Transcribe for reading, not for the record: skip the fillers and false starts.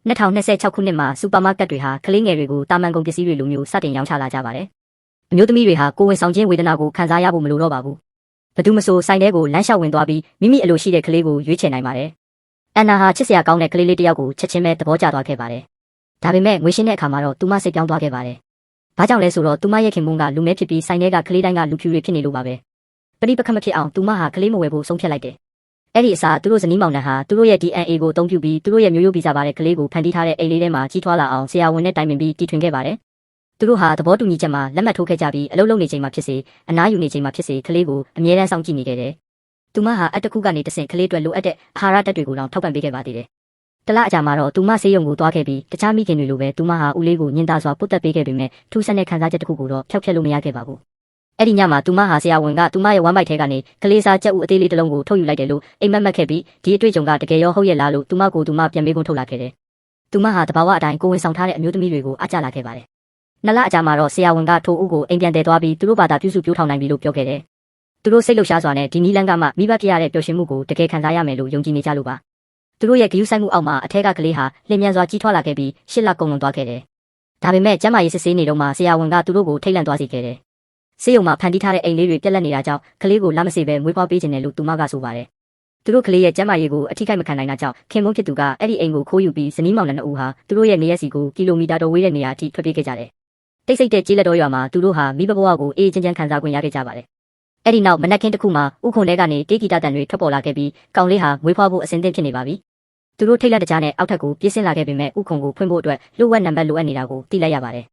2026 ခုနှစ်မှာစူပါမားကတ်တွေဟာကလေးငယ်တွေကိုတာမန်ကုန်ပစ္စည်းတွေလိုမျိုးစတင်ရောင်းချလာကြပါတယ်။အမျိုးသမီးတွေဟာကိုယ်ဝန်ဆောင်ခြင်းဝေဒနာကိုခံစားရဖို့မလိုတော့ပါဘူး။ဘသူမဆိုဆိုင်ထဲကိုလမ်းလျှောက်ဝင်သွားပြီးမိမိအလိုရှိတဲ့ကလေးကိုရွေးချယ်နိုင်ပါတယ်။အန်နာဟာချစ်စရာကောင်းတဲ့ကလေးလေးတစ်ယောက်ကိုချက်ချင်းပဲသဘောကျသွားခဲ့ပါတယ်။ဒါပေမဲ့ငွေရှင်းတဲ့အခါမှာတော့သူမစိတ်ပြောင်းသွားခဲ့ပါတယ်။ဘာကြောင့်လဲဆိုတော့သူမရဲ့ခင်မုန်းကလူမဲဖြစ်ပြီးဆိုင်ထဲကကလေးတိုင်းကလူဖြူတွေဖြစ်နေလို့ပါပဲ။ပဋိပက္ခမဖြစ်အောင်သူမဟာကလေးမဝယ်ဖို့ဆုံးဖြတ်လိုက်တယ်။အဲ့ဒီအစားသူတို့ဇနီးမောင်နှံဟာသူတို့ရဲ့ DNA ကိုအသုံးပြုပြီးသူတို့ရဲ့မျိုးရိုးဗီဇပါတဲ့ကလေးကိုဖန်တီးထားတဲ့အိမ်လေးထဲမှာကြီးထွားလာအောင်ဆရာဝန်နဲ့တိုင်ပင်ပြီးတည်ထွင်ခဲ့ပါတယ်။သူတို့ဟာသဘောတူညီချက်မှာလက်မှတ်ထိုးခဲ့ကြပြီးအလုပ်လုပ်နေချိန်မှာဖြစ်စေအနားယူနေချိန်မှာဖြစ်စေကလေးကိုအမြဲတမ်းစောင့်ကြည့်နေခဲ့တယ်။သူမဟာအတကူကနေတဆင့်ကလေးတွေလိုအပ်တဲ့အာဟာရဓာတ်တွေကိုတောင်ထောက်ပံ့ပေးခဲ့ပါသေးတယ်။တလအကြာမှာတော့သူမဆေးရုံကိုသွားခဲ့ပြီးတခြားမိခင်တွေလိုပဲသူမဟာဦးလေးကိုညှင်းသားစွာပုတ်တက်ပေးခဲ့ပေမဲ့ထူးဆန်းတဲ့ခံစားချက်တစ်ခုကိုတော့ဖျောက်ဖျက်လို့မရခဲ့ပါဘူး။အဲ့ဒီညမှာသူမဟာဆရာဝန်ကသူမရဲ့ဝမ်းပိုက်ထဲကနေကလေးစားကြက်ဥအသေးလေးတစ်လုံးကိုထုတ်ယူလိုက်တယ်လို့အိမ်မက်ခဲ့ပြီးဒီအတွေ့အကြုံကတကယ်ရောဟုတ်ရဲ့လားလို့သူမကိုပြန်မေးခွန်းထုတ်လာခဲ့တယ်။သူမဟာတဘာဝအတိုင်းကိုဝင်ဆောင်ထားတဲ့အမျိုးသမီးတွေကိုအားကျလာခဲ့ပါတယ်။နှစ်လအကြာမှာတော့ဆရာဝန်ကထိုဦးကိုအိမ်ပြန်တည်သွားပြီးသူတို့ဘာသာပြုစုပြောထောင်နိုင်ပြီလို့ပြောခဲ့တယ်။သူတို့စိတ်လှုပ်ရှားစွာနဲ့ဒီနီးလန်းကမှမိဘဖြစ်ရတဲ့ပျော်ရွှင်မှုကိုတကယ်ခံစားရမယ်လို့ယုံကြည်နေကြလို့ပါ။သူတို့ရဲ့ဂရုစိုက်မှုအောက်မှာအထက်ကကလေးဟာလျင်မြန်စွာကြီးထွားလာခဲ့ပြီး8 လကုန်လွန်သွားခဲ့တယ်။ဒါပေမဲ့ကျမရေးစစ်ဆေးနေတော့မှဆရာဝန်ကသူတို့ကိုထိတ်လန့်သွားစေခဲ့တယ်။ဆေးရုံမှာဖန်တီးထားတဲ့အိမ်လေးတွေပြက်လက်နေတာကြောင့်ကလေးကိုလမ်းမစေပဲမွေးဖွားပေးခြင်းတယ်လို့သူမကဆိုပါတယ်။သူတို့ကလေးရဲ့ကျန်းမာရေးကိုအထိခိုက်မခံနိုင်တာကြောင့်ခင်မုန်းဖြစ်သူကအဲ့ဒီအိမ်ကိုခိုးယူပြီးဇနီးမောင်နှံ2ဦးဟာသူတို့ရဲ့နေရက်စီကိုကီလိုမီတာတော်ဝေးတဲ့နေရာအထိထွက်ပြေးခဲ့ကြတယ်။တိတ်ဆိတ်တဲ့ကြေးလက်တော်ရွာမှာသူတို့ဟာမိဘဘဝကိုအေးချမ်းချမ်းခံစားခွင့်ရခဲ့ကြပါတယ်။အဲ့ဒီနောက်မနက်ခင်းတစ်ခုမှာဥခုံထဲကနေတေးဂီတတန်တွေထွက်ပေါ်လာခဲ့ပြီးကောင်လေးဟာမွေးဖွားဖို့အဆင်သင့်ဖြစ်နေပါပြီ။သူတို့ထိတ်လန့်တကြားနဲ့အောက်ထပ်ကိုပြေးဆင်းလာခဲ့ပေမဲ့ဥခုံကိုဖွင့်ဖို့အတွက်လိုအပ်နံပါတ်လိုအပ်နေတာကိုသိလိုက်ရပါတယ်